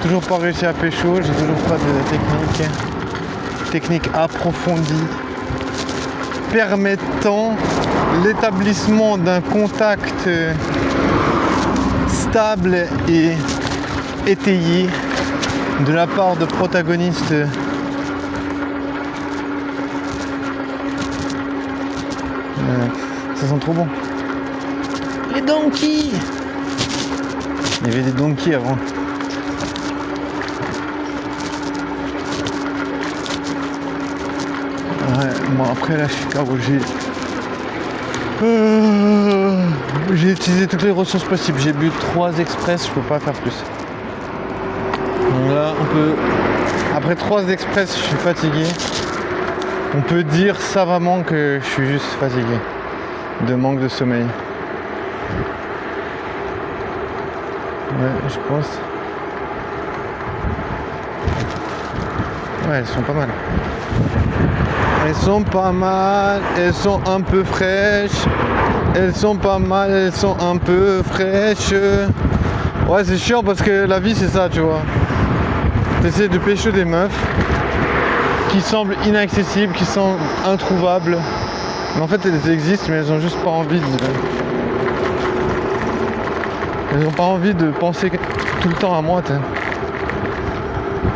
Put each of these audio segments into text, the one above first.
toujours pas réussi à pécho, j'ai toujours pas de technique approfondie permettant l'établissement d'un contact stable et étayé de la part de protagonistes ça sent trop bon. Les donkeys! Il y avait des donkeys avant. Ouais, bon après là je suis KO, j'ai utilisé toutes les ressources possibles. J'ai bu 3 express, je peux pas faire plus. Donc là on peut. Après 3 express je suis fatigué. On peut dire savamment que je suis juste fatigué. De manque de sommeil. Ouais, je pense. Ouais, elles sont pas mal. Elles sont pas mal, elles sont un peu fraîches. Elles sont pas mal, elles sont un peu fraîches. Ouais, c'est chiant parce que la vie c'est ça, tu vois. T'essaies de pécho des meufs qui semblent inaccessibles, qui sont introuvables. Mais en fait elles existent mais elles ont juste pas envie de... Elles ont pas envie de penser tout le temps à moi, t'sais.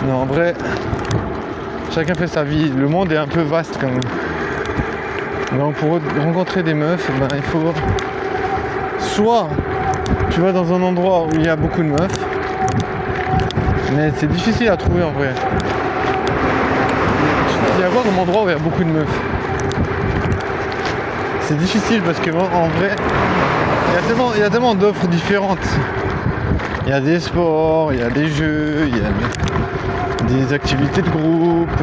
Non, en vrai, chacun fait sa vie. Le monde est un peu vaste quand même. Donc pour rencontrer des meufs, ben, il faut... Soit tu vas dans un endroit où il y a beaucoup de meufs, mais c'est difficile à trouver en vrai. Il y a quoi comme endroit où il y a beaucoup de meufs? C'est difficile parce que en vrai, il y a tellement d'offres différentes. Il y a des sports, il y a des jeux, il y a des activités de groupe.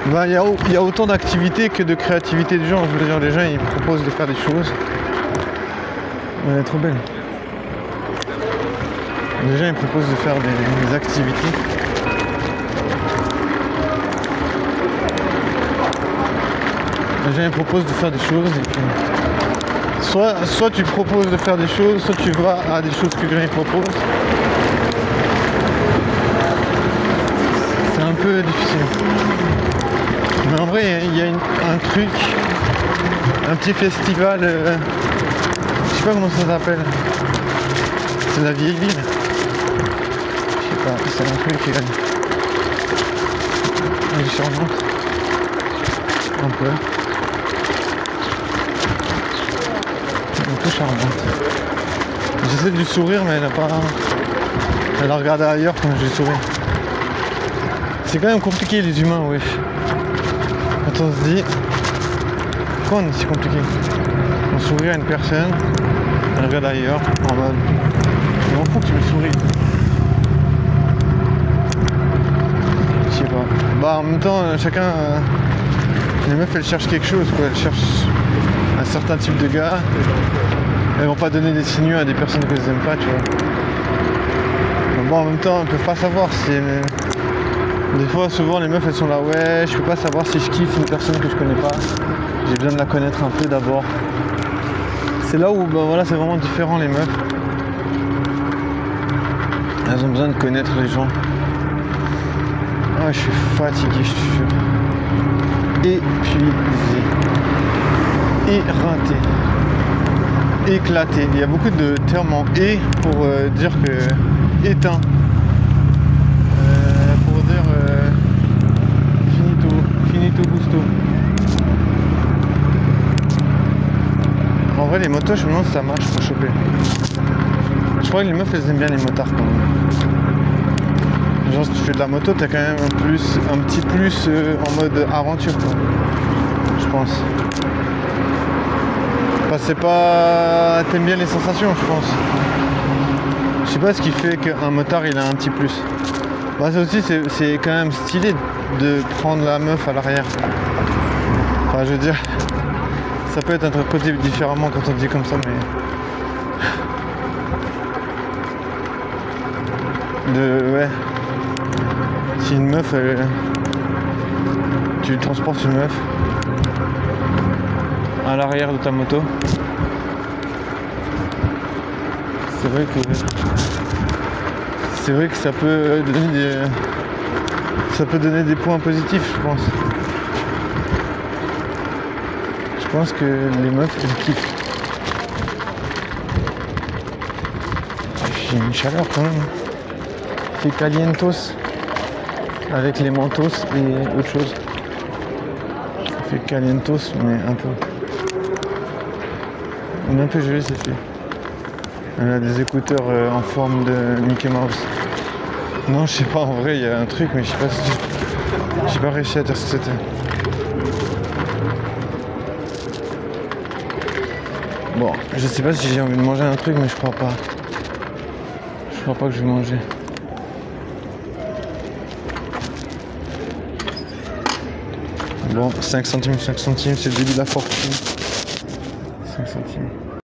Il y a autant d'activités que de créativité des gens. Je veux dire, les gens ils proposent de faire des choses. Elle est trop belle. Les gens ils proposent de faire des activités. Les gens ils proposent de faire des choses. Et puis, soit tu proposes de faire des choses, soit tu vas à des choses que les gens proposent. C'est un peu difficile. Mais en vrai, il y a un truc, un petit festival, je sais pas comment ça s'appelle. C'est la vieille ville. Je sais pas, c'est un truc qui est charmant. Un peu. Un peu charmante. J'essaie de lui sourire mais elle a regardé ailleurs quand je lui souris. C'est quand même compliqué les humains, wesh. Quand on se dit pourquoi c'est compliqué. On sourit à une personne, elle regarde ailleurs en mode je m'en fous que tu me souris. Je sais pas. Bah en même temps chacun les meufs elles cherchent quelque chose quoi, elles cherchent un certain type de gars. Elles vont pas donner des signaux à des personnes qu'elles aiment pas, tu vois. Donc bon, en même temps, elles peuvent pas savoir si... Des fois, souvent, les meufs, elles sont là, ouais, je peux pas savoir si je kiffe une personne que je connais pas. J'ai besoin de la connaître un peu d'abord. C'est là où, ben voilà, c'est vraiment différent, les meufs. Elles ont besoin de connaître les gens. Ah, je suis fatigué, je te jure. Épuisé. Éreinté. Éclaté. Il y a beaucoup de termes en et pour dire que éteint. Pour dire finito gusto. En vrai les motos je me demande si ça marche pour choper. Je crois que les meufs elles aiment bien les motards quand même. Genre si tu fais de la moto t'as quand même un petit plus en mode aventure quoi. Je pense. Enfin, c'est pas... T'aimes bien les sensations, je pense. Je sais pas ce qui fait qu'un motard il a un petit plus. Bah ça aussi c'est quand même stylé de prendre la meuf à l'arrière. Enfin je veux dire, ça peut être interprété différemment quand on dit comme ça mais... Ouais. Si une meuf tu transportes une meuf à l'arrière de ta moto. C'est vrai que c'est vrai que ça peut donner des points positifs, je pense. Je pense que les meufs, elles kiffent. J'ai une chaleur quand même. Il fait calientos avec les mentos et autre chose. Ça fait calientos, mais un peu. On est un peu gelé cette fille. Elle a des écouteurs en forme de Mickey Mouse. Non, je sais pas, en vrai, il y a un truc, mais je sais pas si... J'ai pas réussi à dire ce que c'était. Bon, je sais pas si j'ai envie de manger un truc, mais je crois pas. Je crois pas que je vais manger. Bon, 5 centimes, c'est le début de la fortune. 5 centimes.